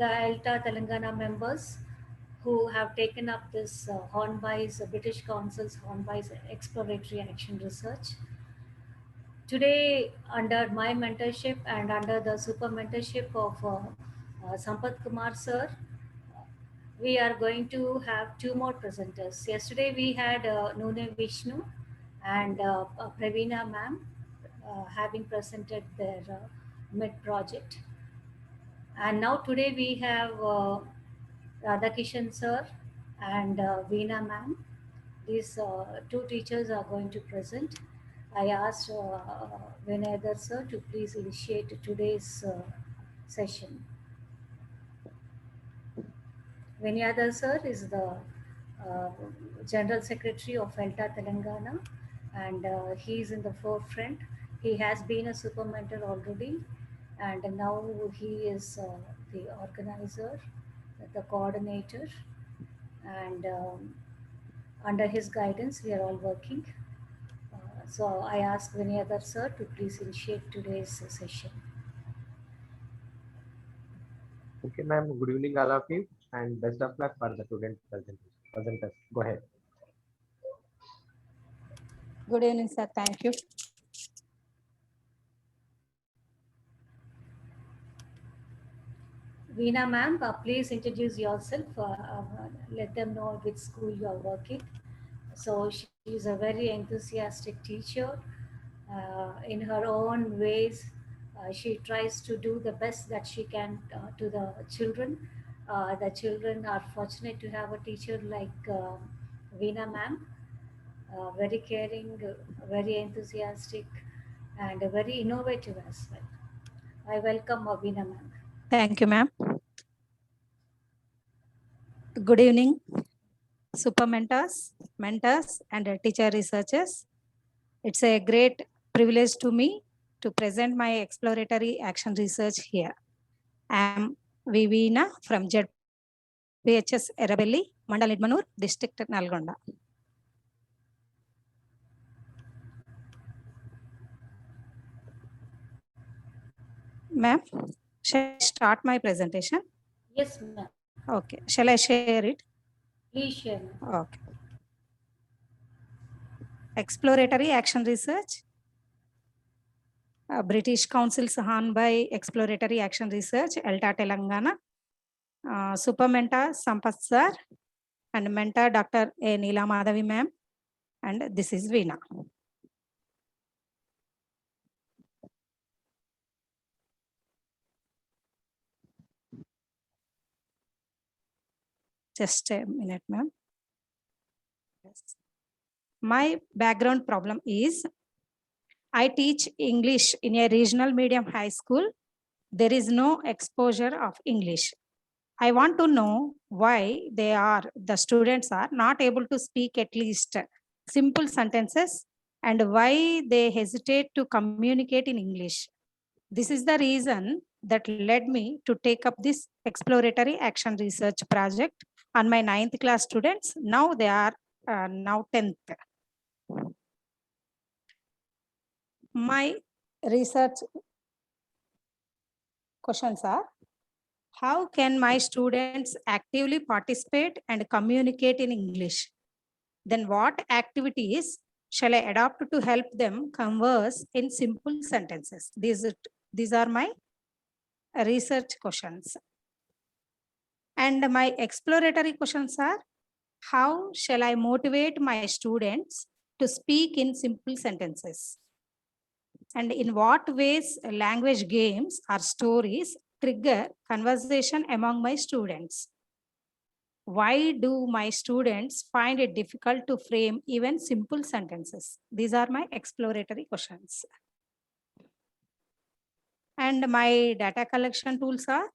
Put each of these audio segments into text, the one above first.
the ELTA Telangana members who have taken up this Hornby's British Council's Hornby's exploratory action research. Today, under my mentorship and under the super mentorship of Sampath Kumar sir, we are going to have two more presenters. Yesterday we had Nune Vishnu and Praveena ma'am having presented their mid project. And now today we have Radhakishan sir and Veena ma'am. These two teachers are going to present. I asked Vinayadhar sir to please initiate today's session. Vinayadhar sir is the uh, General Secretary of ELTA Telangana, and he is in the forefront. He has been a super mentor already, and now he is the organizer, the coordinator, and under his guidance, we are all working. So I ask Vinayadhar sir to please initiate today's session. Okay, ma'am. Good evening, all of you, and best of luck for the student presenters. Go ahead. Good evening, sir. Thank you. Veena ma'am, please introduce yourself. Let them know which school you are working. So she is a very enthusiastic teacher. In her own ways, she tries to do the best that she can to the children. The children are fortunate to have a teacher like Veena ma'am, very caring, very enthusiastic, and very innovative as well. I welcome Veena ma'am. Thank you, ma'am. Good evening, super mentors, and teacher researchers. It's a great privilege to me to present my exploratory action research here. I'm Vivina from ZPHS Erabelli, Mandal Nidmanur, District Nalgonda. Ma'am, shall I start my presentation? Yes, ma'am. Okay. Shall I share it? Please share. Okay. Exploratory action research. British Council's Hornby Exploratory Action Research, ELTA Telangana. Super mentor Sampath sir and mentor Dr. A. Neela Madhavi ma'am. And this is Veena. Just a minute, ma'am. Yes. My background problem is I teach English in a regional medium high school. There is no exposure of English. I want to know why the students are not able to speak at least simple sentences and why they hesitate to communicate in English. This is the reason that led me to take up this exploratory action research project on my 9th class students. Now they are now 10th. My research questions are, how can my students actively participate and communicate in English? Then what activities shall I adopt to help them converse in simple sentences? These are my research questions. And my exploratory questions are, how shall I motivate my students to speak in simple sentences? And in what ways language games or stories trigger conversation among my students? Why do my students find it difficult to frame even simple sentences? These are my exploratory questions. And my data collection tools are,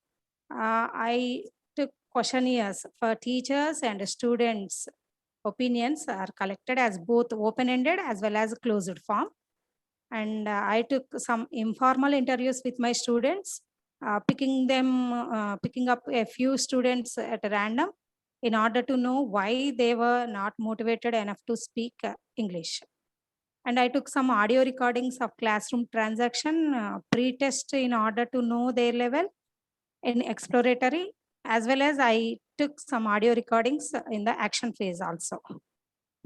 I took questionnaires for teachers and students. Opinions are collected as both open-ended as well as closed form. And I took some informal interviews with my students, picking up a few students at random in order to know why they were not motivated enough to speak English. And I took some audio recordings of classroom transaction pre-test in order to know their level. in exploratory, as well as I took some audio recordings in the action phase also.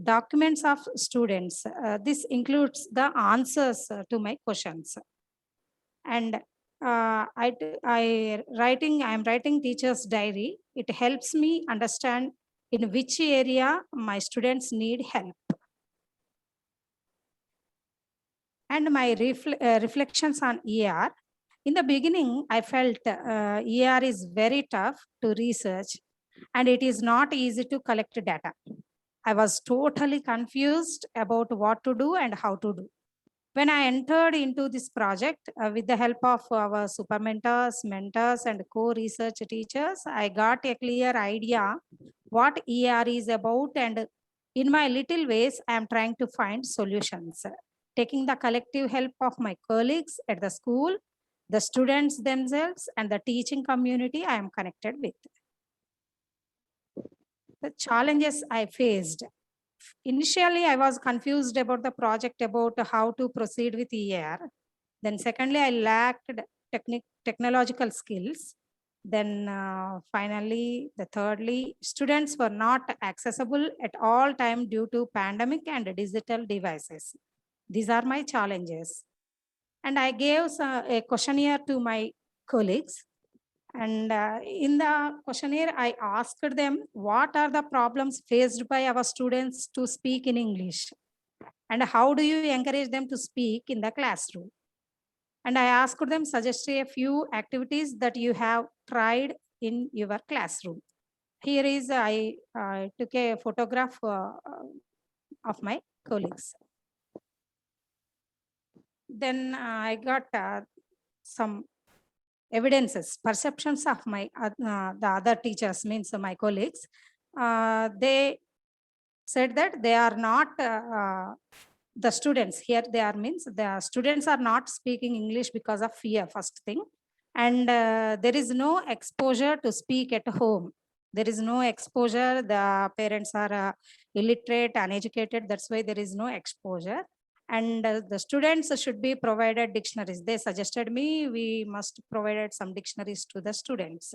Documents of students. This includes the answers to my questions. And I am writing teacher's diary. It helps me understand in which area my students need help. And my reflections on ER. In the beginning, I felt ER is very tough to research and it is not easy to collect data. I was totally confused about what to do and how to do. When I entered into this project with the help of our super mentors, and co-research teachers, I got a clear idea what ER is about, and in my little ways, I am trying to find solutions. Taking the collective help of my colleagues at the school, the students themselves, and the teaching community I am connected with. The challenges I faced. Initially, I was confused about the project, about how to proceed with ER. Then secondly, I lacked technological skills. Then finally, thirdly, students were not accessible at all time due to pandemic and digital devices. These are my challenges. And I gave a questionnaire to my colleagues. And in the questionnaire, I asked them, what are the problems faced by our students to speak in English? And how do you encourage them to speak in the classroom? And I asked them, suggest a few activities that you have tried in your classroom. Here is, I took a photograph of my colleagues. Then I got some evidences, perceptions of my the other teachers, means my colleagues. They said that they are not the students here. They are means the students are not speaking English because of fear, first thing, and there is no exposure to speak at home. There is no exposure. The parents are illiterate, uneducated. That's why there is no exposure. And the students should be provided dictionaries. They suggested me we must provide some dictionaries to the students.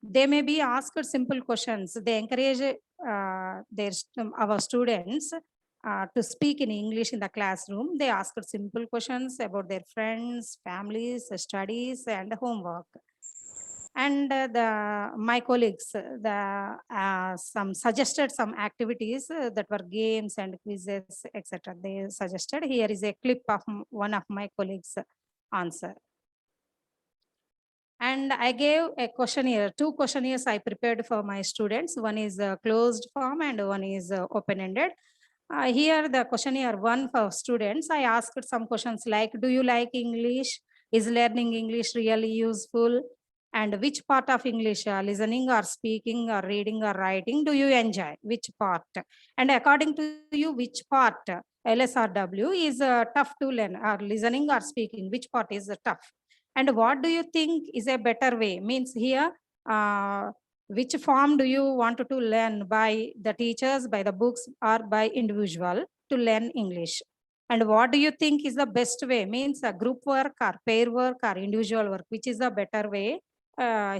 They may be asked simple questions. They encourage our students to speak in English in the classroom. They asked simple questions about their friends, families, studies, and homework. And my colleagues, some suggested some activities that were games and quizzes, etc. They suggested. Here is a clip of one of my colleagues' answer. And I gave a questionnaire, 2 questionnaires I prepared for my students. One is a closed form and one is open-ended. Here the questionnaire 1 for students, I asked some questions like, do you like English? Is learning English really useful? And which part of English, listening or speaking or reading or writing, do you enjoy? Which part? And according to you, which part, LS or W, is tough to learn, or listening or speaking? Which part is tough? And what do you think is a better way? Means here, which form do you want to learn, by the teachers, by the books, or by individual to learn English? And what do you think is the best way? Means a group work or pair work or individual work, which is the better way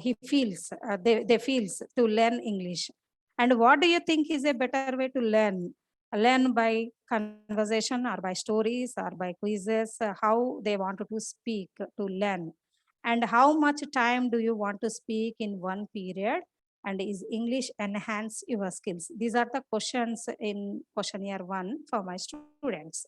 he feels, they feels to learn English. And what do you think is a better way to learn? Learn by conversation or by stories or by quizzes, how they want to speak to learn. And how much time do you want to speak in one period? And is English enhance your skills? These are the questions in questionnaire 1 for my students.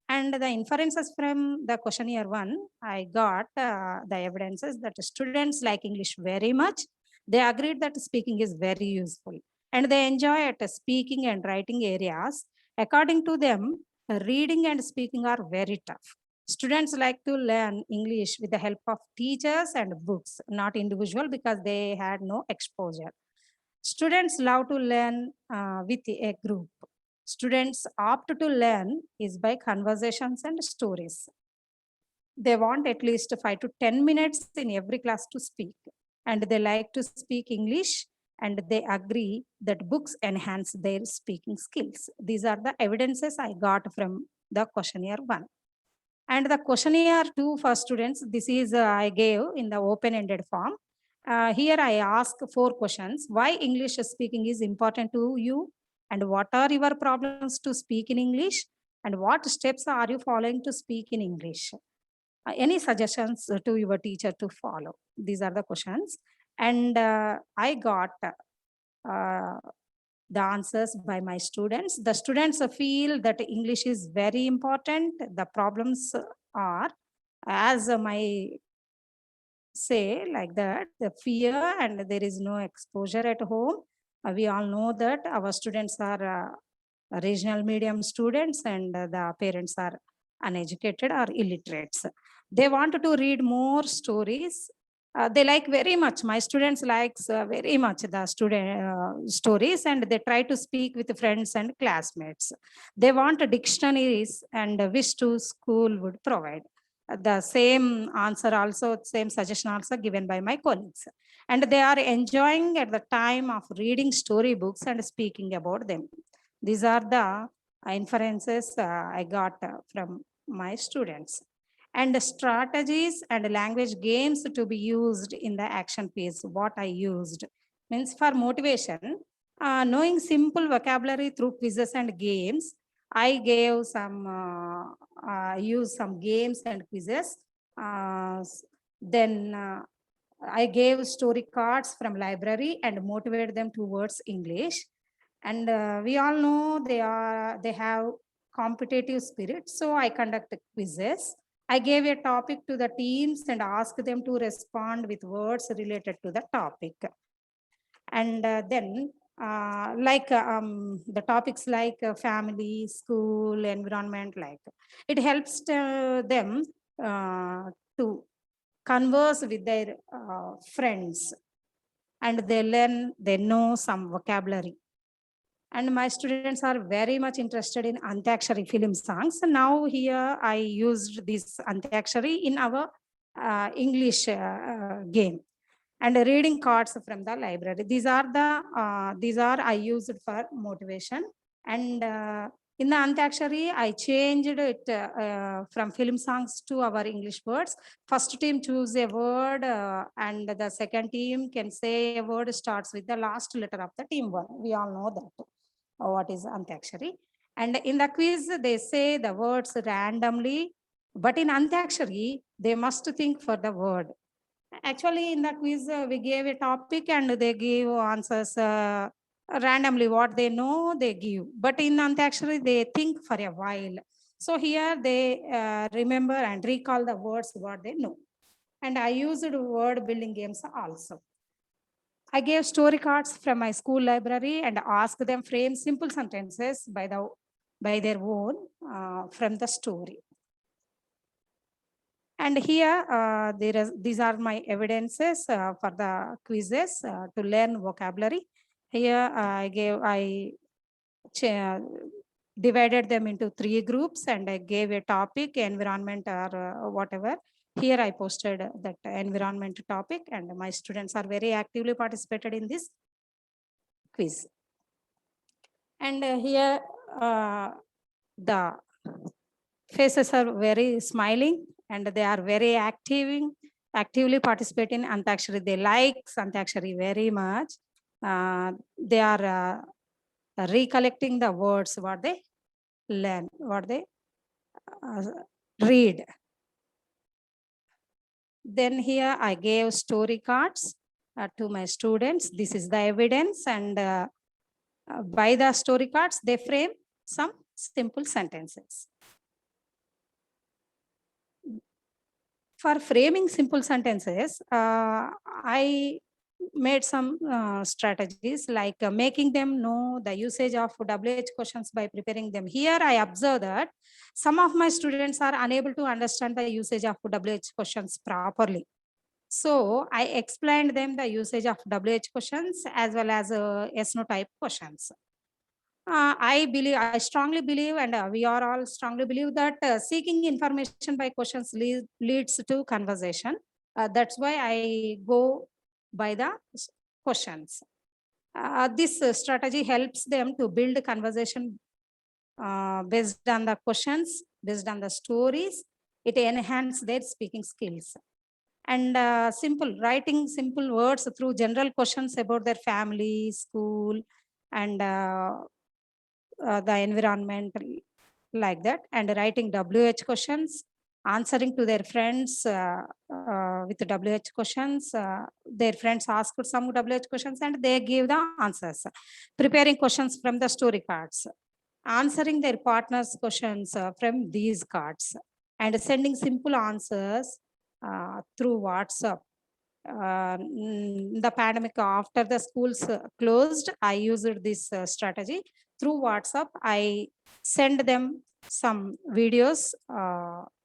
And the inferences from the questionnaire 1, I got the evidences that students like English very much. They agreed that speaking is very useful and they enjoy at speaking and writing areas. According to them, reading and speaking are very tough. Students like to learn English with the help of teachers and books, not individual, because they had no exposure. Students love to learn with a group. Students opt to learn is by conversations and stories. They want at least 5 to 10 minutes in every class to speak, and they like to speak English, and they agree that books enhance their speaking skills. These are the evidences I got from the questionnaire 1. And the questionnaire 2 for students, this is I gave in the open-ended form. Here I ask 4 questions. Why English speaking is important to you? And what are your problems to speak in English? And what steps are you following to speak in English? Any suggestions to your teacher to follow? These are the questions. And I got the answers by my students. The students feel that English is very important. The problems are, as my say like that, the fear and there is no exposure at home. We all know that our students are regional medium students and the parents are uneducated or illiterates. They want to read more stories. They like very much. My students likes very much the student stories, and they try to speak with friends and classmates. They want dictionaries and wish to school would provide. The same answer also, same suggestion also given by my colleagues. And they are enjoying at the time of reading storybooks and speaking about them. These are the inferences I got from my students. And the strategies and language games to be used in the action piece, what I used. Means for motivation, knowing simple vocabulary through quizzes and games, I gave some, use some games and quizzes. Then I gave story cards from library and motivated them towards English. And we all know they have competitive spirit. So I conduct quizzes. I gave a topic to the teams and asked them to respond with words related to the topic. And then the topics like family, school, environment, like it helps them to converse with their friends, and they know some vocabulary. And my students are very much interested in Antakshari film songs. So now here I used this Antakshari in our English game, and reading cards from the library. These are I used for motivation. And in the Antakshari, I changed it from film songs to our English words. First team choose a word and the second team can say a word starts with the last letter of the team one. We all know that what is Antakshari. And in the quiz, they say the words randomly, but in Antakshari, they must think for the word. Actually, in the quiz, we gave a topic and they give answers randomly. What they know, they give. But in Antakshari, they think for a while. So here they remember and recall the words what they know. And I used word building games also. I gave story cards from my school library and asked them frame simple sentences by their own from the story. And here, these are my evidences for the quizzes to learn vocabulary. Here, I divided them into 3 groups and I gave a topic, environment or whatever. Here I posted that environment topic, and my students are very actively participated in this quiz. And here, the faces are very smiling and they are very actively participating in Antakshari. They like Antakshari very much. They are recollecting the words, what they learn, what they read. Then here I gave story cards to my students. This is the evidence, and by the story cards, they frame some simple sentences. For framing simple sentences, I made some strategies like making them know the usage of WH questions by preparing them. Here I observe that some of my students are unable to understand the usage of WH questions properly. So I explained them the usage of WH questions as well as yes/no type questions. I strongly believe, and we are all strongly believe that seeking information by questions leads to conversation. That's why I go by the questions. This strategy helps them to build conversation based on the questions, based on the stories. It enhances their speaking skills. and writing simple words through general questions about their family, school, and the environment, like that, and writing WH questions, answering to their friends with WH questions. Their friends asked some WH questions and they give the answers. Preparing questions from the story cards, answering their partner's questions from these cards, and sending simple answers through WhatsApp. The pandemic, after the schools closed, I used this strategy. Through WhatsApp, I send them some videos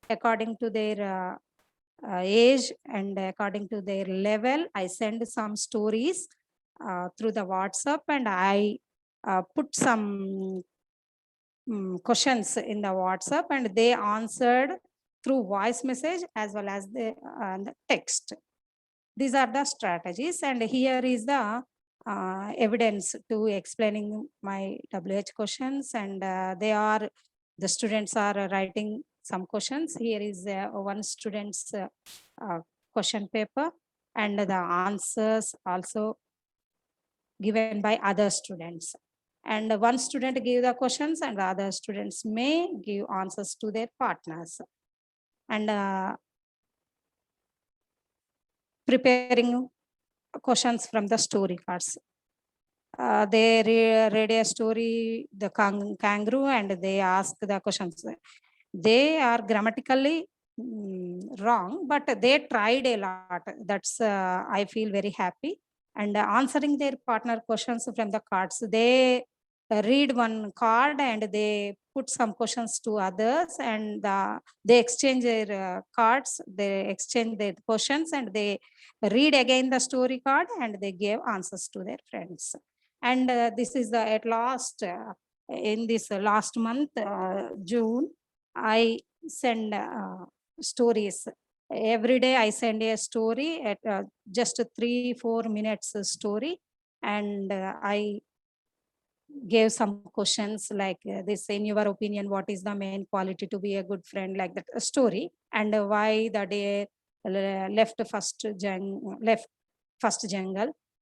according to their age and according to their level. I send some stories through the WhatsApp, and I put some questions in the WhatsApp, and they answered through voice message as well as the text. These are the strategies, and here is the evidence to explaining my WH questions, and the students are writing some questions. Here is one student's question paper, and the answers also given by other students. And one student give the questions and the other students may give answers to their partners. And preparing questions from the story cards. They read a story, the kangaroo, and they ask the questions. They are grammatically wrong, but they tried a lot. That's I feel very happy. And answering their partner questions from the cards, they read one card and they put some questions to others, and they exchange their cards, they exchange their questions, and they read again the story card and they gave answers to their friends. And this is at last, in this last month, June, I send stories. Every day I send a story at just 3-4 minutes story. And I gave some questions like this: in your opinion, what is the main quality to be a good friend, like that, a story. And why the day left first jungle,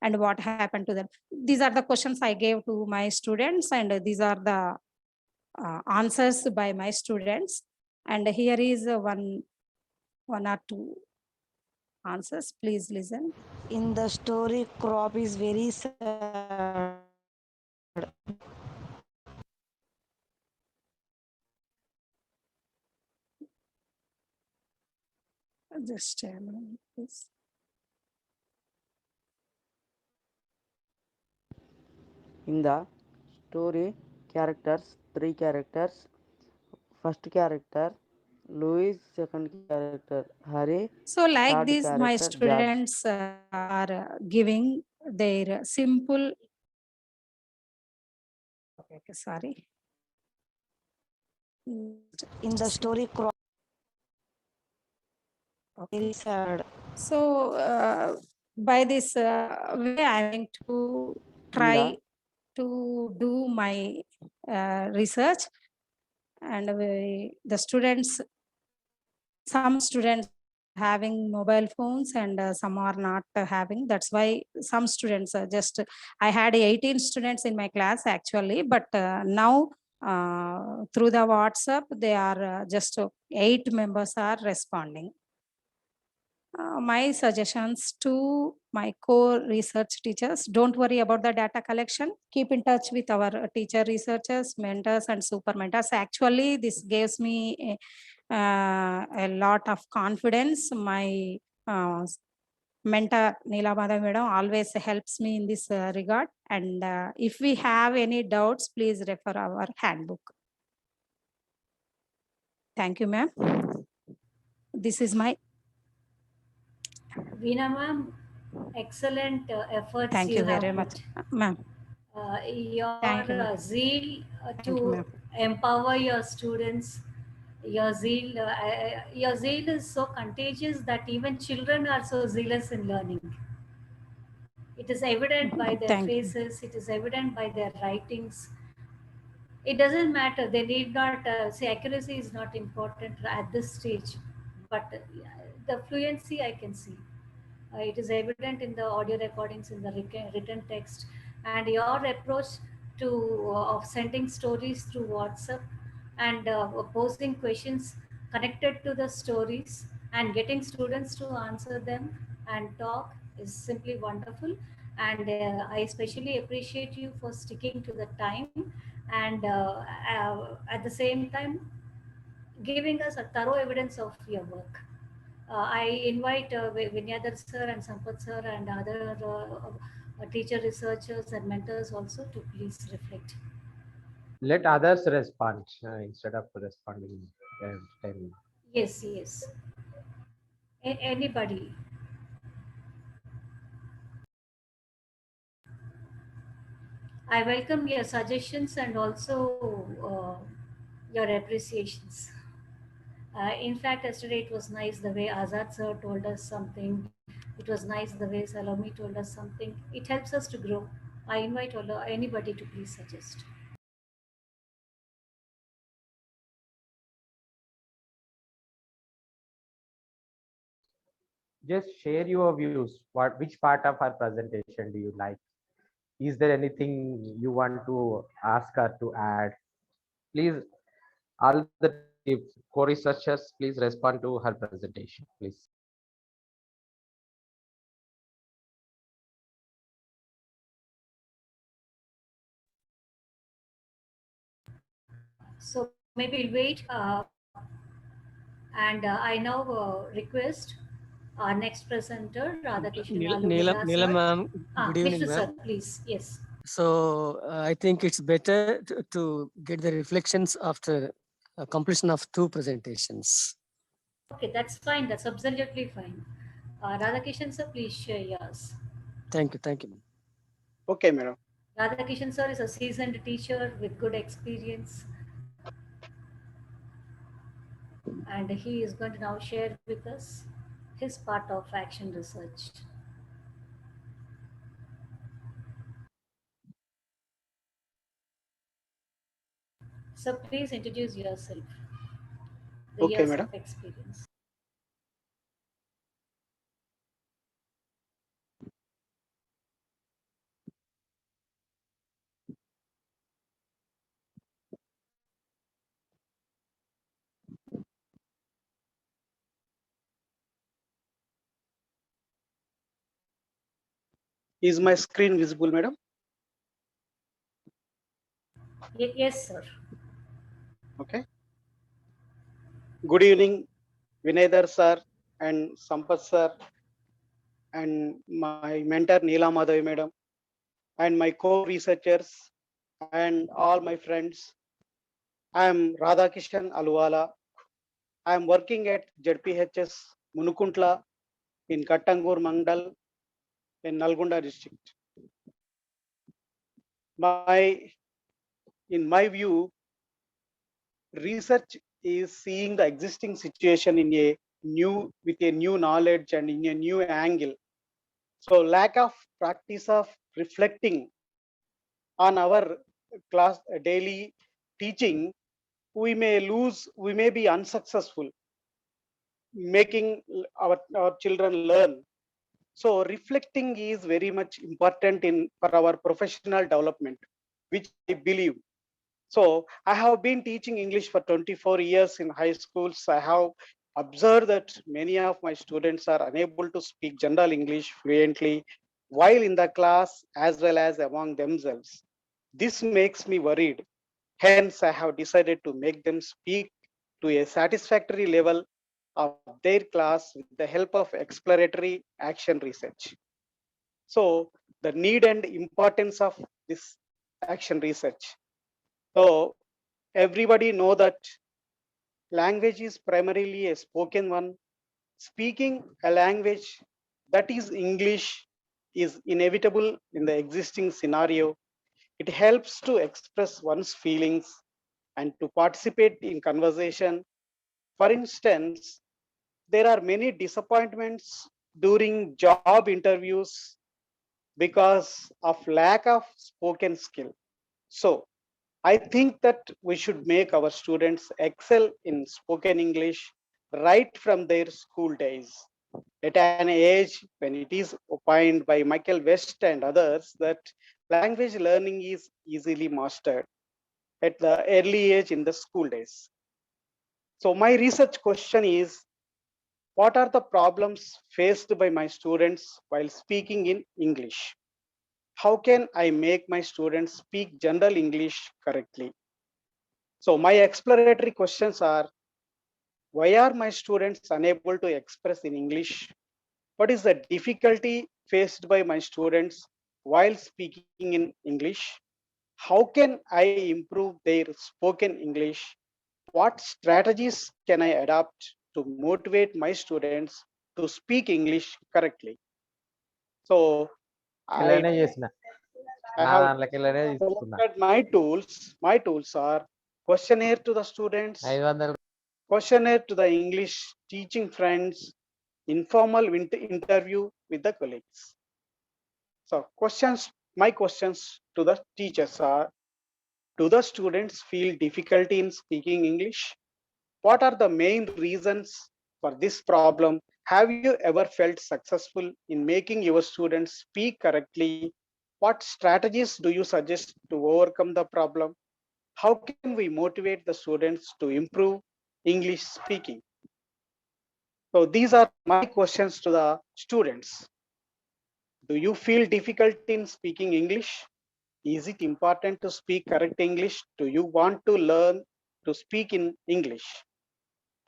and what happened to them. These are the questions I gave to my students, and these are the answers by my students. And here is one or two answers. Please listen. In the story, crop is very sad. Just a minute, please. In the story, three characters. First character, Louis. Second character, Harry. So like Third this, my character, George. students are giving their simple, okay, sorry. In the story, crop very sad. So by this way, I'm going to try to do my research, and the students, some students having mobile phones and some are not having. That's why some students are just, I had 18 students in my class actually, but now through the WhatsApp, they are just 8 members are responding. My suggestions to my core research teachers: don't worry about the data collection. Keep in touch with our teacher researchers, mentors, and super mentors. Actually, this gives me a lot of confidence. My mentor Neela Madhav Madam always helps me in this regard. And if we have any doubts, please refer our handbook. Thank you, ma'am. This is my. Veena ma'am, excellent efforts. Thank you very have much, put. ma'am. Your Thank you, zeal Thank to you, ma'am. empower your students, your zeal is so contagious that even children are so zealous in learning. It is evident by their Thank you. faces, it is evident by their writings. It doesn't matter, they need not say accuracy is not important at this stage, but the fluency I can see. It is evident in the audio recordings, in the written text, and your approach to of sending stories through WhatsApp and posing questions connected to the stories and getting students to answer them and talk is simply wonderful. And I especially appreciate you for sticking to the time and at the same time giving us a thorough evidence of your work. I invite Vinyadhar sir and Sampath sir and other teacher researchers and mentors also to please reflect. Let others respond instead of responding. Time. Yes, yes. Anybody. I welcome your suggestions and also your appreciations. In fact, yesterday it was nice the way Azad sir told us something. It was nice the way Salome told us something. It helps us to grow. I invite anybody to please suggest. Just share your views. Which part of our presentation do you like? Is there anything you want to ask her to add? Please, all the co-researchers, please respond to her presentation, please. So maybe we'll wait. And I now request our next presenter, Radhakishan Aluvela Neela sir. ma'am, good evening, Vishnu ma'am. sir, please. Yes. So I think it's better to get the reflections after completion of two presentations. Okay, that's fine. That's absolutely fine. Radhakishan sir, please share yours. Thank you, thank you. Ma'am. Okay, madam. Radhakishan sir is a seasoned teacher with good experience. And he is going to now share with us his part of action research. So please introduce yourself, the Okay, years madam. of experience. Is my screen visible, madam? Yes, sir. Okay. Good evening, Vinedhar sir and Sampath sir and my mentor Neela Madhavi madam and my co-researchers and all my friends. I am Radhakishan Aluwala. I am working at ZPHS Munukuntla in Kattangur Mandal in Nalgonda district. In my view, research is seeing the existing situation in a with a new knowledge and in a new angle. So lack of practice of reflecting on our class daily teaching, we may be unsuccessful making our children learn. So reflecting is very much important for our professional development, which I believe. So I have been teaching English for 24 years in high schools. I have observed that many of my students are unable to speak general English fluently while in the class as well as among themselves. This makes me worried. Hence, I have decided to make them speak to a satisfactory level of their class with the help of exploratory action research. So the need and importance of this action research. So everybody know that language is primarily a spoken one. Speaking a language that is English is inevitable in the existing scenario. It helps to express one's feelings and to participate in conversation. For instance, there are many disappointments during job interviews because of lack of spoken skill. So I think that we should make our students excel in spoken English right from their school days. At an age when it is opined by Michael West and others that language learning is easily mastered at the early age in the school days. So my research question is, what are the problems faced by my students while speaking in English? How can I make my students speak general English correctly? So my exploratory questions are, why are my students unable to express in English? What is the difficulty faced by my students while speaking in English? How can I improve their spoken English? What strategies can I adopt to motivate my students to speak English correctly? So I, ఇలానే చేసిన I నా have దాంట్లోకి ఇలానే తీసుకున్నా. selected my tools. My tools are questionnaire to the students, 500 questionnaire to the English teaching friends, informal interview with the colleagues. So my questions to the teachers are, do the students feel difficulty in speaking English? What are the main reasons for this problem? Have you ever felt successful in making your students speak correctly? What strategies do you suggest to overcome the problem? How can we motivate the students to improve English speaking? So these are my questions to the students. Do you feel difficulty in speaking English? Is it important to speak correct English? Do you want to learn to speak in English?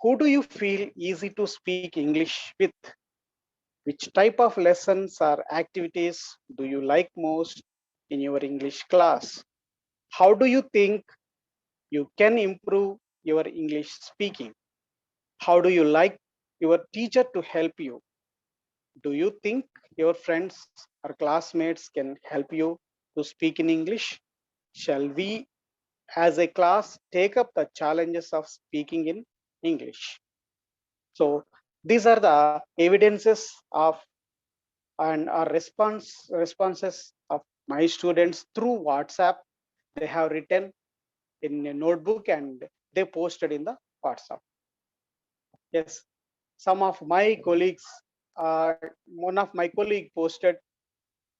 Who do you feel easy to speak English with? Which type of lessons or activities do you like most in your English class? How do you think you can improve your English speaking? How do you like your teacher to help you? Do you think your friends or classmates can help you to speak in English? Shall we as a class take up the challenges of speaking in English? So these are the evidences of and our responses of my students through WhatsApp. They have written in a notebook and they posted in the WhatsApp. Yes, some of my colleagues, one of my colleague posted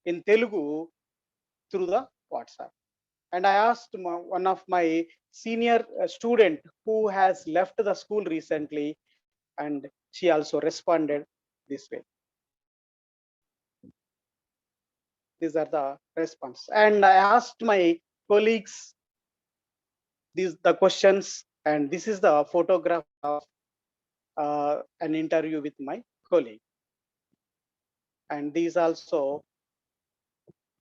in Telugu through the WhatsApp. And I asked one of my senior student who has left the school recently, and she also responded this way. These are the response. And I asked my colleagues these the questions, and this is the photograph of an interview with my colleague. And these also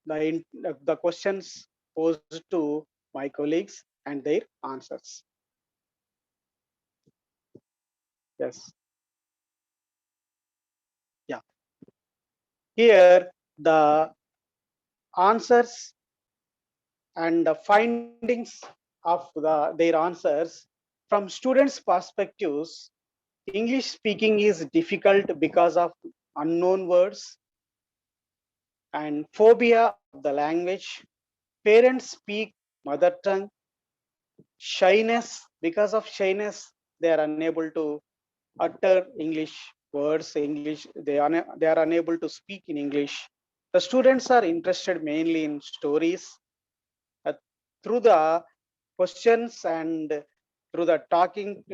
the questions posed to my colleagues and their answers. Yes. Yeah. Here the answers and the findings of their answers from students' perspectives. English speaking is difficult because of unknown words and phobia of the language. Parents speak mother tongue. Shyness, because of shyness, they are unable to utter English words. English, they are unable to speak in English. The students are interested mainly in stories. Uh, Through the questions and through the talking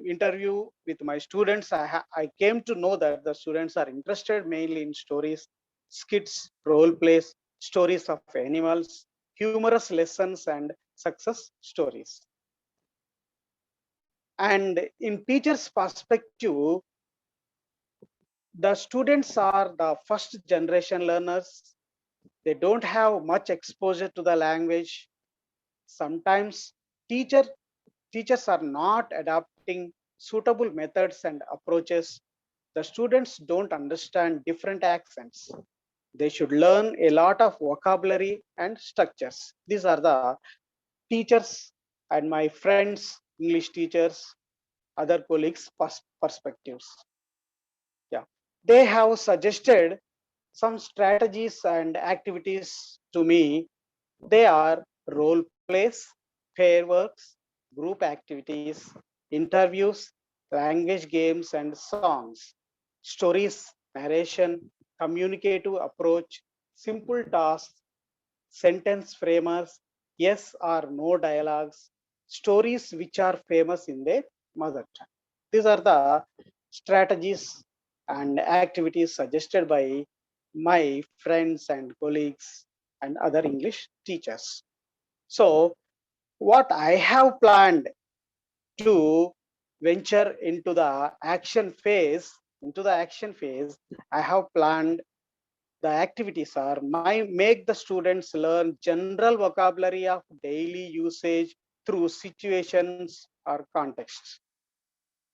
interview with my students, I came to know that the students are interested mainly in stories, skits, role plays, stories of animals, humorous lessons, and success stories. And in teachers' perspective, the students are the first generation learners. They don't have much exposure to the language. Sometimes teacher teachers are not adapting suitable methods and approaches. The students don't understand different accents. They should learn a lot of vocabulary and structures. These are the teachers and my friends, English teachers, other colleagues' perspectives. Yeah, they have suggested some strategies and activities to me. They are role plays, pair works, group activities, interviews, language games and songs, stories, narration, communicative approach, simple tasks, sentence framers, yes or no dialogues, stories which are famous in their mother tongue. These are the strategies and activities suggested by my friends and colleagues and other English teachers. So, what I have planned to venture into the action phase, I have planned the activities are make the students learn general vocabulary of daily usage through situations or contexts,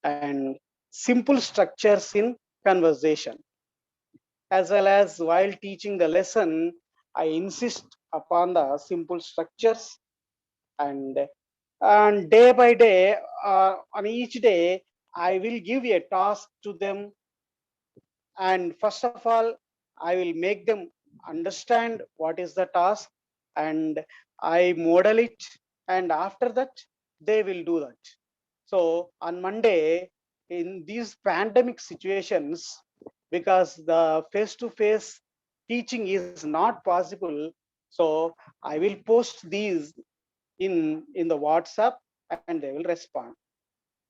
and simple structures in conversation. As well as while teaching the lesson, I insist upon the simple structures, and day by day, on each day, I will give a task to them, and first of all, I will make them understand what is the task, and I model it, and after that they will do that. So on Monday, in these pandemic situations, because the face to face teaching is not possible, so I will post these in the WhatsApp, and they will respond.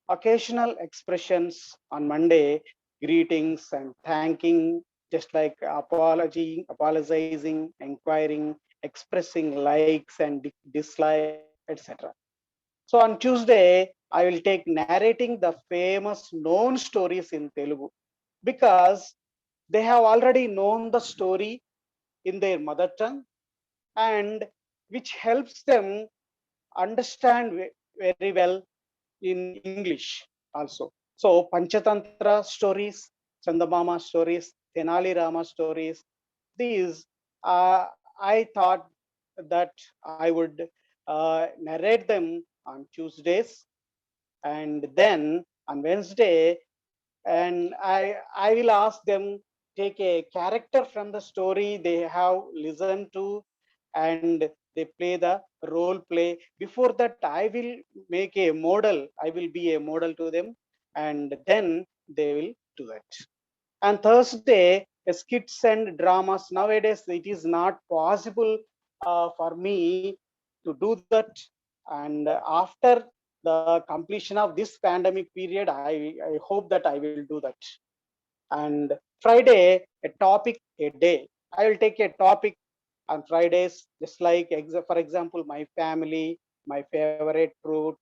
Occasional expressions on Monday, greetings and thanking, just like apologizing, inquiring, expressing likes and dislikes, etc. So on Tuesday, I will take narrating the famous known stories in Telugu, because they have already known the story in their mother tongue, and which helps them understand very well in English also. So Panchatantra stories, Chandamama stories, Tenali Rama stories, these I thought that I would narrate them on Tuesdays, and then on Wednesday, and I will ask them take a character from the story they have listened to, and they play the role play. Before that, I will make a model. I will be a model to them, and then they will do that. And Thursday, skits and dramas. Nowadays, it is not possible for me to do that. And after the completion of this pandemic period, I hope that I will do that. And Friday, a topic a day. I will take a topic on Fridays, just like, for example, my family, my favorite fruit,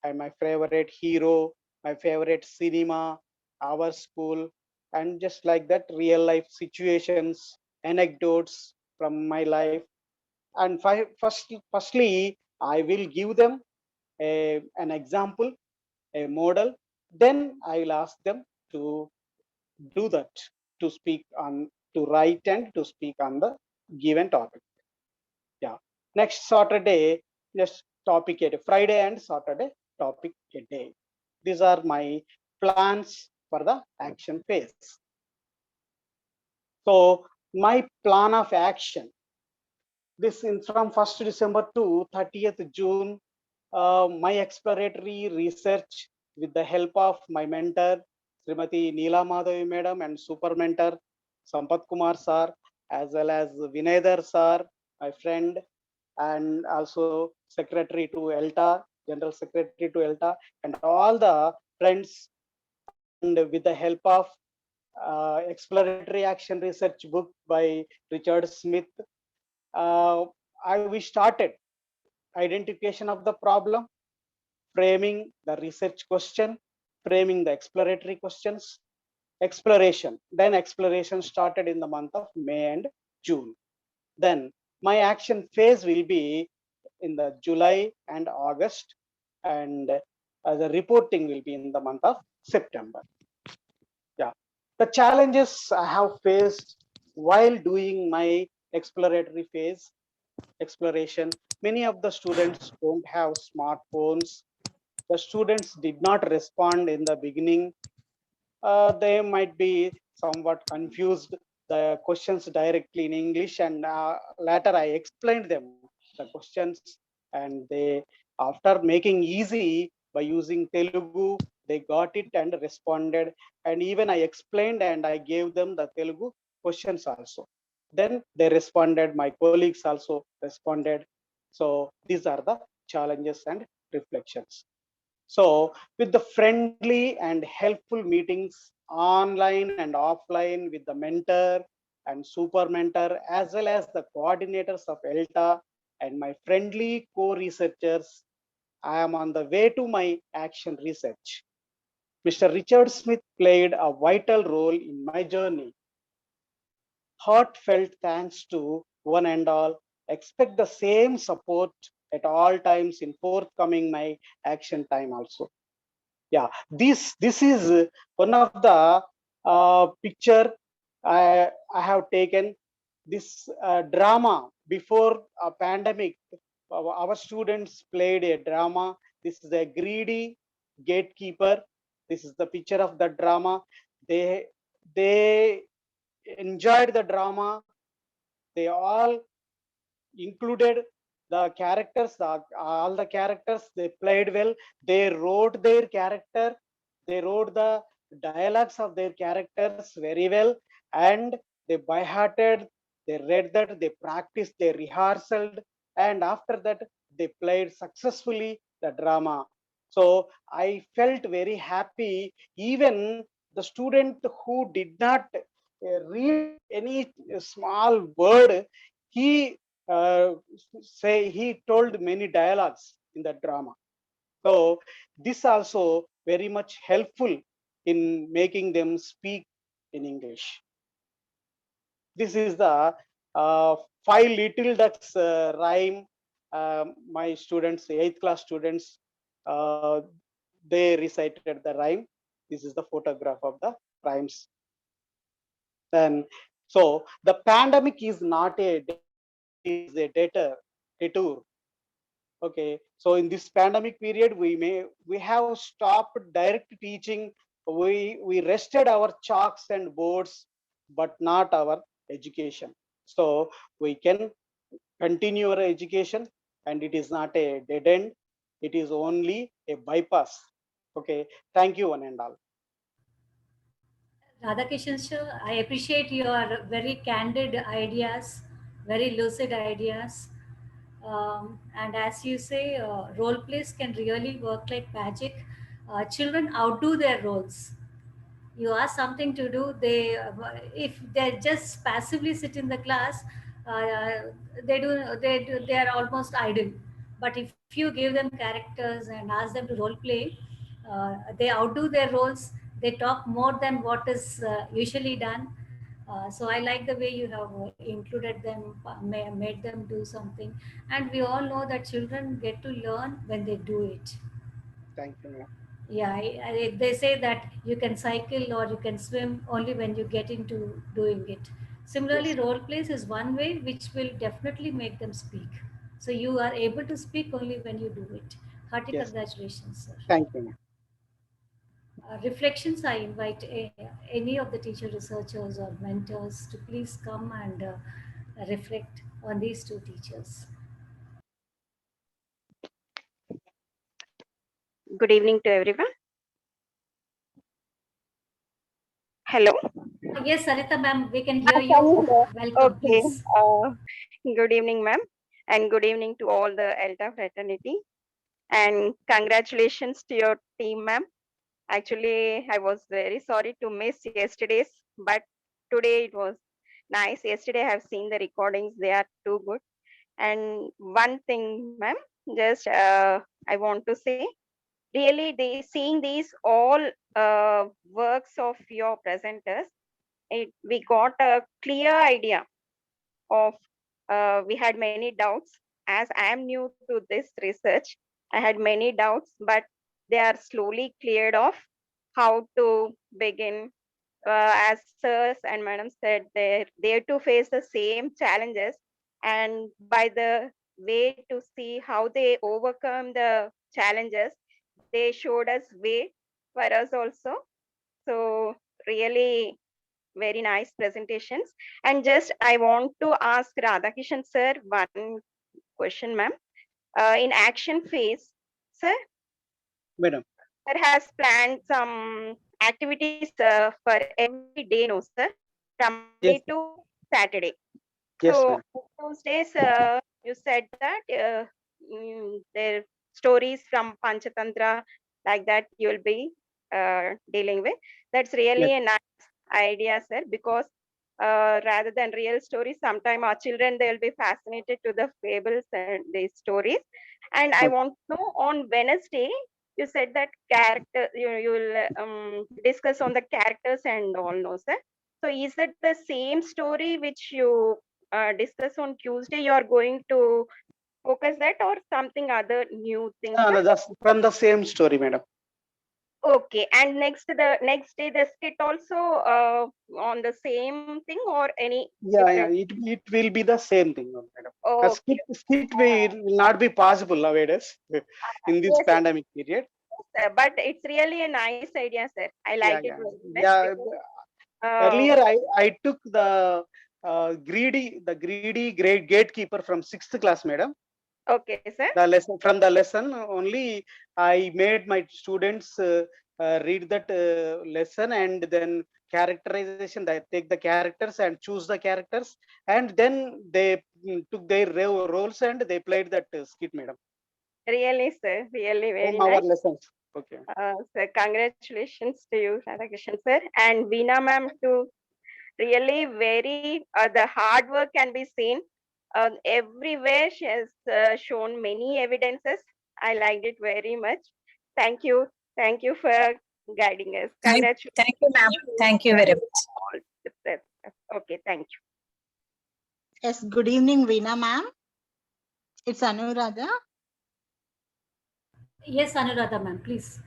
and my favorite hero, my favorite cinema, our school, and just like that, real life situations, anecdotes from my life. And firstly, I will give them an example, a model. Then I will ask them to do that, to speak on, to write and to speak on the given topic. Yeah. Next Saturday, just topic a day. Friday and Saturday, topic a day. These are my plans for the action phase. So my plan of action, this in from 1st December to 30th June, my exploratory research with the help of my mentor, Srimati Neela Madhavi Madam, and super mentor, Sampath Kumar Sir, as well as Vinayadhar Sir, my friend, and also Secretary to ELTA, General Secretary to ELTA, and all the friends, and with the help of exploratory action research book by Richard Smith, uh, we started identification of the problem, framing the research question, framing the exploratory questions, exploration. Then exploration started in the month of May and June. Then my action phase will be in the July and August, and the reporting will be in the month of September. Yeah. The challenges I have faced while doing my exploratory phase, exploration, many of the students don't have smartphones. The students did not respond in the beginning. They might be somewhat confused the questions directly in English, and later I explained them the questions, and they, after making easy by using Telugu, they got it and responded. And even I explained and I gave them the Telugu questions also. Then they responded, my colleagues also responded. So these are the challenges and reflections. So with the friendly and helpful meetings online and offline with the mentor and super mentor, as well as the coordinators of ELTA and my friendly co-researchers, I am on the way to my action research. Mr. Richard Smith played a vital role in my journey. Heartfelt thanks to one and all. Expect the same support at all times in forthcoming my action time also. Yeah, this is one of the picture I have taken. This drama before a pandemic, our students played a drama. This is a greedy gatekeeper. This is the picture of the drama. They enjoyed the drama. They all included the characters, all the characters, they played well. They wrote their character, they wrote the dialogues of their characters very well, and they by hearted, they read that, they practiced, they rehearsed, and after that they played successfully the drama. So I felt very happy. Even the student who did not read any small word, he he told many dialogues in the drama. So this also very much helpful in making them speak in English. This is the Five Little Ducks rhyme. My students, 8th class students, uh, they recited the rhyme. This is the photograph of the rhymes. Then, so the pandemic is not a is a detour. Okay, so in this pandemic period, we have stopped direct teaching. We rested our chalks and boards, but not our education. So we can continue our education, and it is not a dead end. It is only a bypass. Okay, thank you one and all. Radhakishan sir, I appreciate your very candid ideas, very lucid ideas. And as you say, role plays can really work like magic. Children outdo their roles. You ask something to do, they if they just passively sit in the class, they are almost idle. But if you give them characters and ask them to role play, they outdo their roles. They talk more than what is usually done. So I like the way you have included them, made them do something. And we all know that children get to learn when they do it. Thank you, ma'am. Yeah, they say that you can cycle or you can swim only when you get into doing it. Similarly, Yes, role plays is one way which will definitely make them speak. So you are able to speak only when you do it. Hearty yes. congratulations, sir. Thank you, ma'am. Reflections, I invite any of the teacher researchers or mentors to please come and reflect on these two teachers. Good evening to everyone. Hello. Yes, Sarita ma'am, we can hear Can you. you hear? Welcome, Okay. please. Good evening, ma'am, and good evening to all the ELTA fraternity. And congratulations to your team, ma'am. Actually, I was very sorry to miss yesterday's, but today it was nice. Yesterday, I have seen the recordings; they are too good. And one thing, ma'am, just I want to say, really, they seeing these all works of your presenters, we got a clear idea of, we had many doubts. As I am new to this research, I had many doubts, but they are slowly cleared off. How to begin, as sirs and madam said, they to face the same challenges, and by the way to see how they overcome the challenges, they showed us way for us also. So really very nice presentations. And just I want to ask Radhakishan sir one question, ma'am. In action phase, sir, Madam. sir has planned some activities for every day, no, sir, from Monday Yes, to Saturday. yes, So ma'am. those days, you said that their stories from Panchatantra, like that, you will be dealing with. That's Yes. really a nice idea, sir, because rather than real stories, sometimes our children they will be fascinated to the fables and the stories. And I Okay. want to know on Wednesday, you said that character you will discuss on the characters and all, no, sir. So is it the same story which you discuss on Tuesday? You are going to focus that or something other new things, No, sir? no, that's from the same story, madam. Okay, and the next day the skit also on the same thing or any Yeah, yeah, different? it will be the same thing, madam. Because Okay, skit will not be possible nowadays in this yes, yes, pandemic period. sir, but it's really a nice idea, sir. I Yeah, liked it yeah, very much yeah. because Earlier, I took the greedy great gatekeeper from sixth class, madam. okay, sir. The lesson from the lesson only I made my students read that lesson, and then characterization. They take the characters and choose the characters, and then they took their roles and they played that skit, madam. Really, sir, really From very our nice. lessons. Okay. Sir, congratulations to you, Radhakrishnan sir, and Veena ma'am too. Really very the hard work can be seen everywhere. She has shown many evidences. I liked it very much. Thank you for guiding us. Congratulations. Thank you, ma'am. Thank you very much. All the best. Okay, thank you. Yes, good evening, Veena ma'am. It's Anuradha. Yes, Anuradha ma'am, please.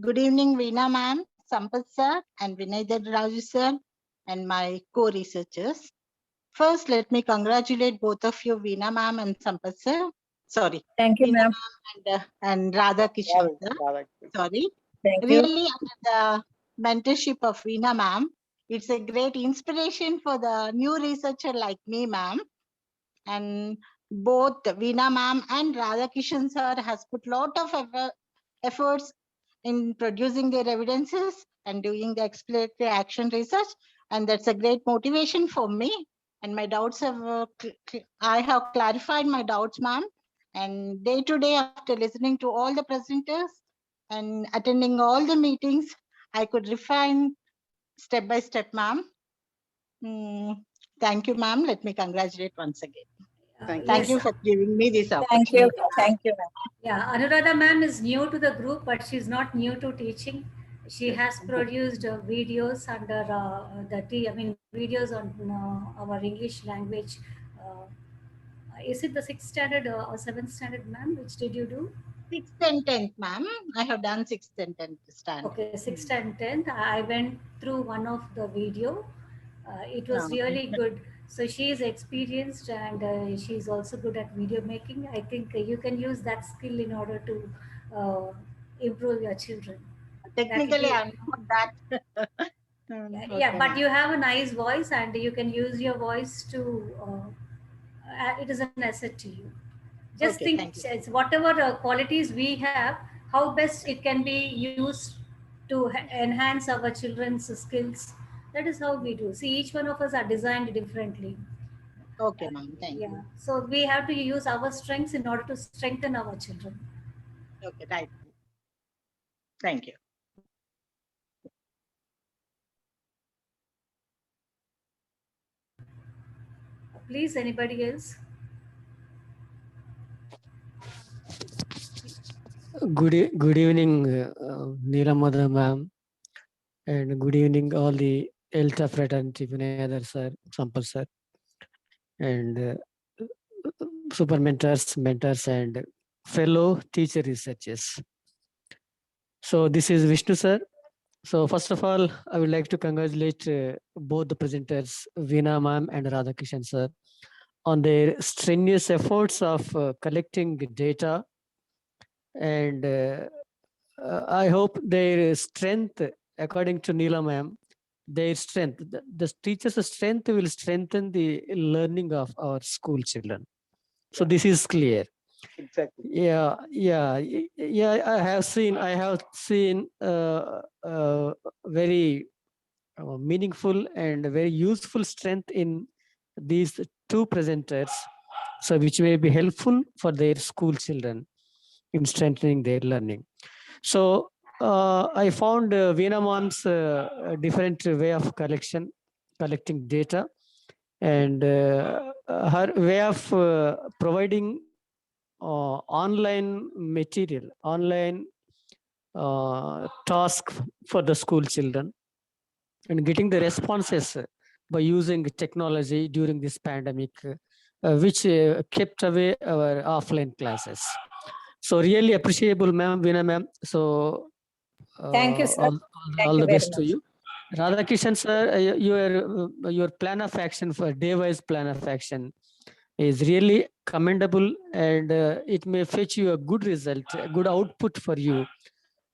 Good evening, Veena ma'am, Sampath sir, and Vinay Raju sir, and my co-researchers. First, let me congratulate both of you, Veena ma'am and Sampath sir. Sorry, Thank you, Veena ma'am. ma'am and Radha Kishan sir. Sorry. Thank you. Really, under the mentorship of Veena ma'am, it's a great inspiration for the new researcher like me, ma'am. And both Veena ma'am and Radha Kishan sir has put lot of efforts in producing their evidences and doing the exploratory action research. And that's a great motivation for me. And my doubts have, I have clarified my doubts, ma'am. And day to day, after listening to all the presenters and attending all the meetings, I could refine step by step, ma'am. Thank you, ma'am. Let me congratulate once again. Thank you for giving me this Thank you. opportunity. Thank you, ma'am. Yeah, Anuradha ma'am is new to the group, but she's not new to teaching. She has produced videos under videos on our English language. Is it the 6th standard or 7th standard, ma'am? Which did you do? 6th and 10th, ma'am. I have done 6th and 10th standard. Okay, 6th and 10th. I went through one of the video. It was really good. So she is experienced and she's also good at video making. I think you can use that skill in order to improve your children. Technically, I'm not that. Yeah, but you have a nice voice and you can use your voice to, it is an asset to you. Just think, it's whatever qualities we have, how best it can be used to enhance our children's skills. That is how we do. See, each one of us are designed differently. Okay, ma'am. Thank you. So we have to use our strengths in order to strengthen our children. Okay, right. Thank you. Please, anybody else? Good evening, Neelamada ma'am, and good evening all the ELTA fraternity, Vinay sir, Sampath sir, and super mentors, and fellow teacher researchers. So this is Vishnu sir. So first of all, I would like to congratulate both the presenters, Veena ma'am and Radhakishan sir, on their strenuous efforts of collecting data, and I hope their strength, according to Neela ma'am, their strength, the teachers' strength will strengthen the learning of our school children. So this is clear. Exactly. Yeah. I have seen very meaningful and very useful strength in these two presenters, so which may be helpful for their school children in strengthening their learning. So I found Veena Mom's different way of collecting data, and her way of providing online material, online task for the school children, and getting the responses by using technology during this pandemic, which kept away our offline classes. So really appreciable, ma'am, Veena ma'am. So Thank you, sir. all Thank you the very best to much. you. Radhakishan sir, your plan of action for day-wise plan of action is really commendable, and it may fetch you a good result, a good output for your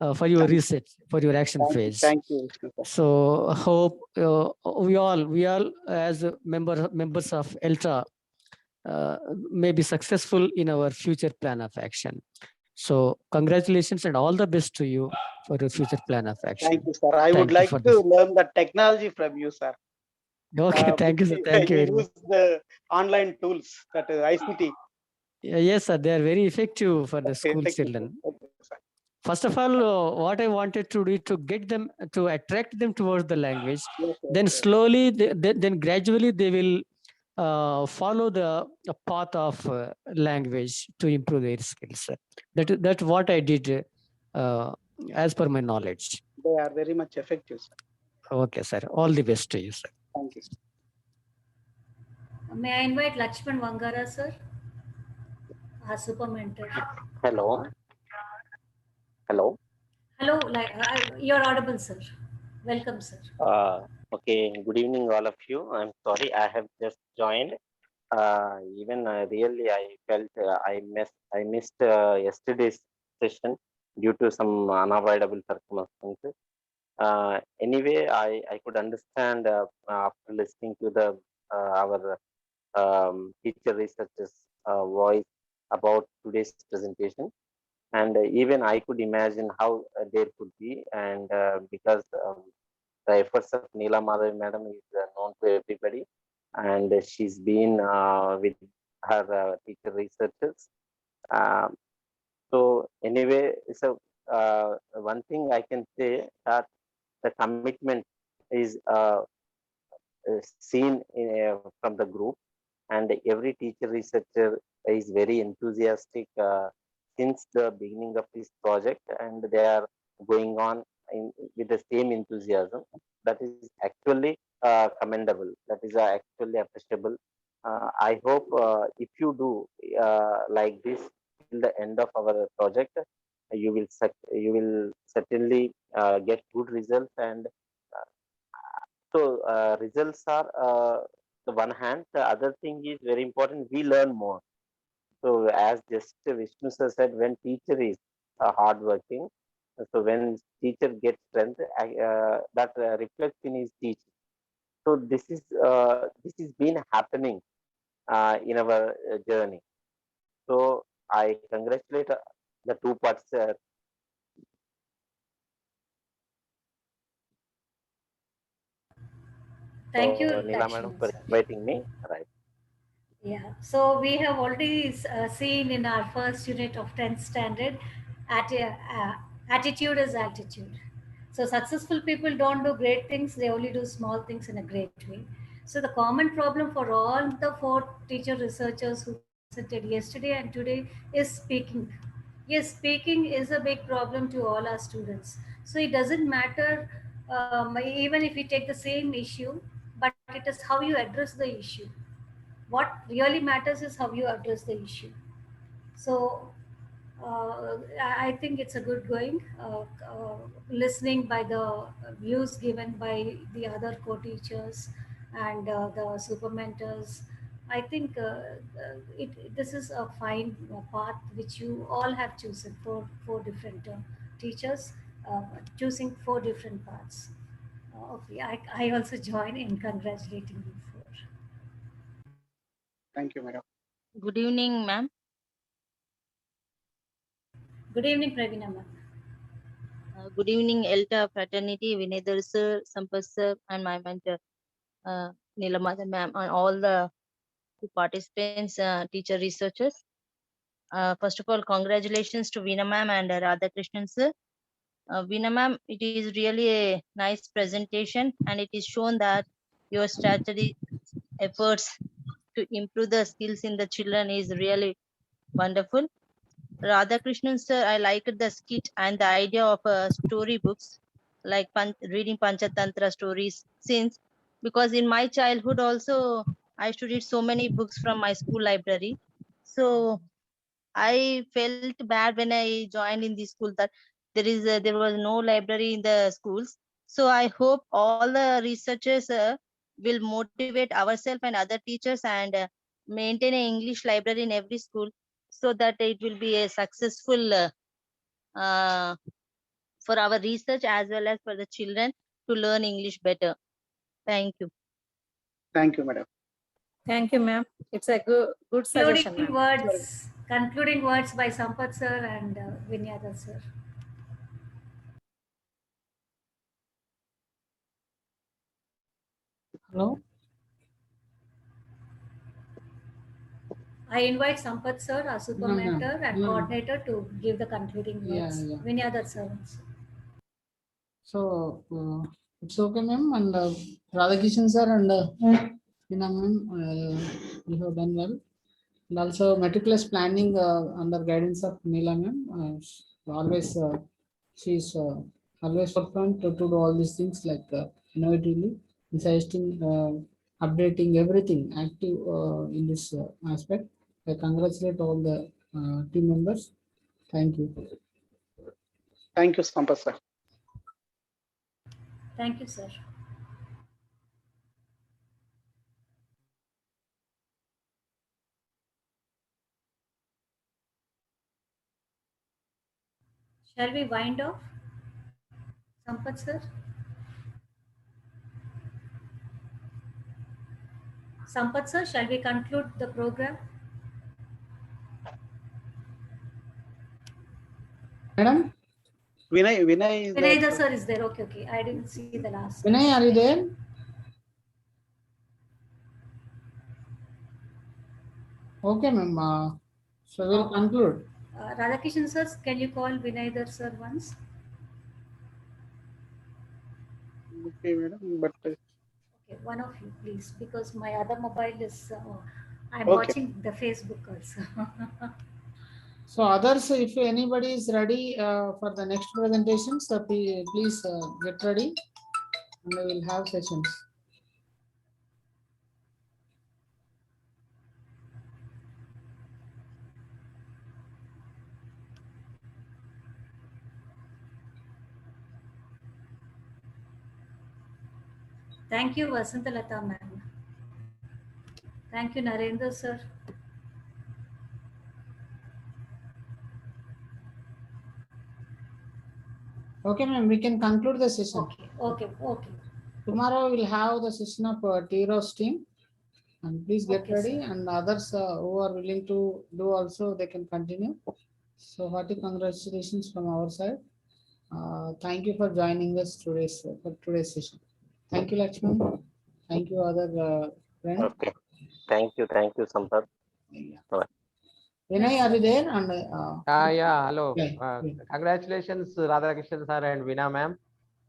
Thank, research, for your action phase. thank you, Vishnu sir. So hope we all as members of ELTA may be successful in our future plan of action. So congratulations and all the best to you for your future plan of action. Thank you, sir. I would Thank you like for to this. learn the technology from you, sir. Okay, thank you, sir. Thank you You very much. use the online tools, that is ICT. Yes, sir. They are very effective for the school Effective. children. Okay, sir. First of all, what I wanted to do is to get them, to attract them towards the language. Yes, sir. Then slowly, then gradually they will follow the path of language to improve their skills. That's what I did uh, as per my knowledge. They are very much effective, sir. Okay, sir. All the best to you, sir. Thank you. May I invite Lakshman Vangara, sir, our super mentor. Hello. Hello. Hello, you're audible, sir. Welcome, sir. Okay. Good evening, all of you. I'm sorry I have just joined. Even really, I felt I missed yesterday's session due to some unavoidable circumstances. Anyway, I could understand after listening to the our teacher researchers' voice about today's presentation. And even I could imagine how there could be, and because the efforts of Neela Madhavi madam is known to everybody, and she's been with her teacher researchers. Um, so anyway, so one thing I can say that the commitment is seen from the group, and every teacher researcher is very enthusiastic since the beginning of this project, and they are going on with the same enthusiasm. That is actually commendable. That is actually appreciable. I hope if you do like this till the end of our project, you will certainly get good results. And so results are the one hand. The other thing is very important. We learn more. So as just Vishnu sir said, when teacher is hardworking, so when teacher gets strength, that reflects in his teaching. So this is been happening in our journey. So I congratulate the two parts. Thank you, Neela madam, Lakshman, for sir. inviting me. Right. Yeah, so we have already seen in our first unit of 10th standard, attitude is altitude. So successful people don't do great things, they only do small things in a great way. So the common problem for all the 4 teacher researchers who presented yesterday and today is speaking. Yes, speaking is a big problem to all our students. So it doesn't matter, even if we take the same issue, but it is how you address the issue. What really matters is how you address the issue. So I think it's a good going, listening by the views given by the other co-teachers and the super mentors. I think this is a fine path which you all have chosen for 4 different teachers, choosing 4 different paths. Okay, I also join in congratulating you for. Thank you, madam. Good evening, ma'am. Good evening, Pravina ma'am. Good evening, ELTA fraternity, Vinedar sir, Sampath sir, and my mentor, Nilamada ma'am, and all the participants, teacher researchers. First of all, congratulations to Veena ma'am and Radhakrishnan sir. Veena ma'am, it is really a nice presentation, and it is shown that your strategy efforts to improve the skills in the children is really wonderful. Radhakrishnan sir, I liked the skit and the idea of storybooks, like reading Panchatantra stories, since because in my childhood also I used to read so many books from my school library. So I felt bad when I joined in the school that there was no library in the schools. So I hope all the researchers will motivate ourselves and other teachers and maintain an English library in every school so that it will be a successful for our research as well as for the children to learn English better. Thank you. Thank you, madam. Thank you, ma'am. It's a good suggestion, Concluding ma'am. concluding words by Sampath sir and Vinyadhar sir. Hello. I invite Sampath sir, our super No, mentor and no. coordinator, to give the concluding words. Yeah. Vinyadhar sir also. So it's okay, ma'am. And Radhakishan sir and Veena ma'am, you have done well. And also meticulous planning under guidance of Neela ma'am. Always she's always forefront to do all these things like innovatively, suggesting, updating everything active in this aspect. I congratulate all the team members. Thank you. Thank you, Sampath sir. Thank you, sir. Shall we wind off? Sampath sir? Sampath sir, shall we conclude the program? Madam? Vinay is Vinay there. sir is there. Okay. I didn't see the last. Vinay, are you there? Okay, ma'am. So we'll conclude. Radhakishan sir, can you call Vinay sir once? Okay, madam. But Okay, one of you, please, because my other mobile is. I'm Okay. watching the Facebook also. So others, if anybody is ready for the next presentation, so please get ready and we will have sessions. Thank you, Vasantalata ma'am. Thank you, Narendra sir. Okay, ma'am, we can conclude the session. Okay. Tomorrow we'll have the session of T-Rose team. And please get ready, and others who are willing to do also, they can continue. So hearty congratulations from our side. Thank you for joining us for today's session. Thank you, Lakshman. Thank you, other friends. Okay. Thank you, Sampath. Bye. Vinay, are you there? And yeah, hello. Okay. Congratulations, Radhakishan sir and Veena ma'am.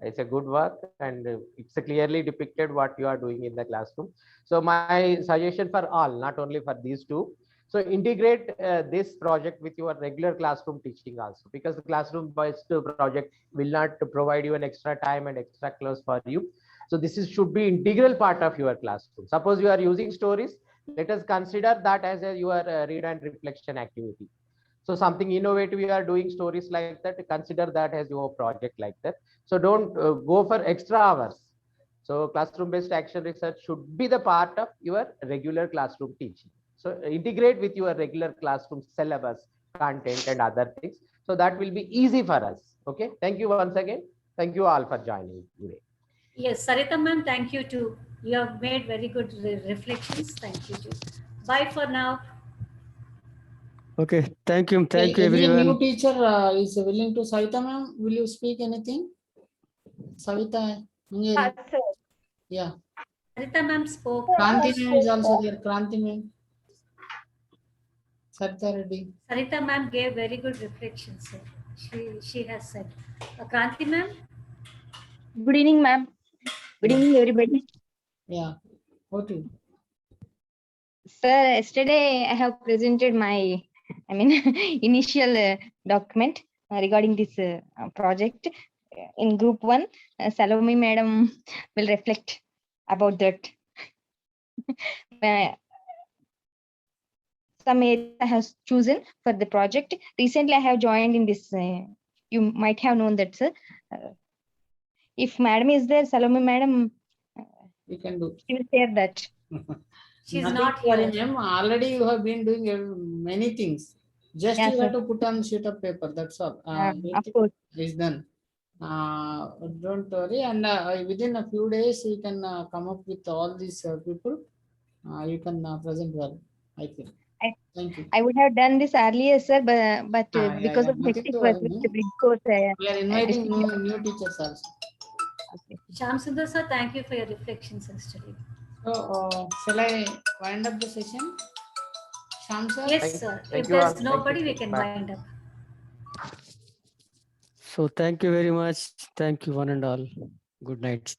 It's a good work, and it's clearly depicted what you are doing in the classroom. So my suggestion for all, not only for these two, so integrate this project with your regular classroom teaching also, because the classroom-based project will not provide you an extra time and extra class for you. So this should be integral part of your classroom. Suppose you are using stories, let us consider that as your read and reflection activity. So something innovative you are doing, stories like that, consider that as your project like that. So don't go for extra hours. So classroom based action research should be the part of your regular classroom teaching. So integrate with your regular classroom syllabus, content and other things. So that will be easy for us. Okay. Thank you once again. Thank you all for joining today. Yes, Sarita ma'am, thank you too. You have made very good reflections. Thank you too. Bye for now. Okay, thank you Any new everyone. teacher is willing to Savita ma'am? Will you speak anything? Savita, Mungeri. Sir. Yeah. Sarita ma'am spoke. Kranti ma'am is also there. Kranti ma'am. Sarita Reddy. Sarita ma'am gave very good reflections, sir. She has said. Kranti ma'am? Good evening, ma'am. Good evening, everybody. Yeah. What you? Sir, yesterday I have presented my, initial document regarding this project in group 1. Salome madam will reflect about that. Some area I have chosen for the project. Recently, I have joined in this. You might have known that, sir. If madam is there, Salome madam, You can do. she will share that. She's Nothing not to worry, here. ma'am. Already you have been doing many things. Just Yeah, you sir. have to put on sheet of paper. That's all. Of course. Is done. Don't worry. And within a few days, you can come up with all these people. You can present well, I think. Thank you. I would have done this earlier, sir, but because of Nothing hectic to work worry, with ma'am. the big course, We are I inviting just- new teachers also. Shyam Sundar sir, thank you for your reflections yesterday. So, shall I wind up the session? Sham sir? Yes, sir. Thank If you all. there's Thank you. nobody, we can Bye. wind up. So thank you very much. Thank you one and all. Good night.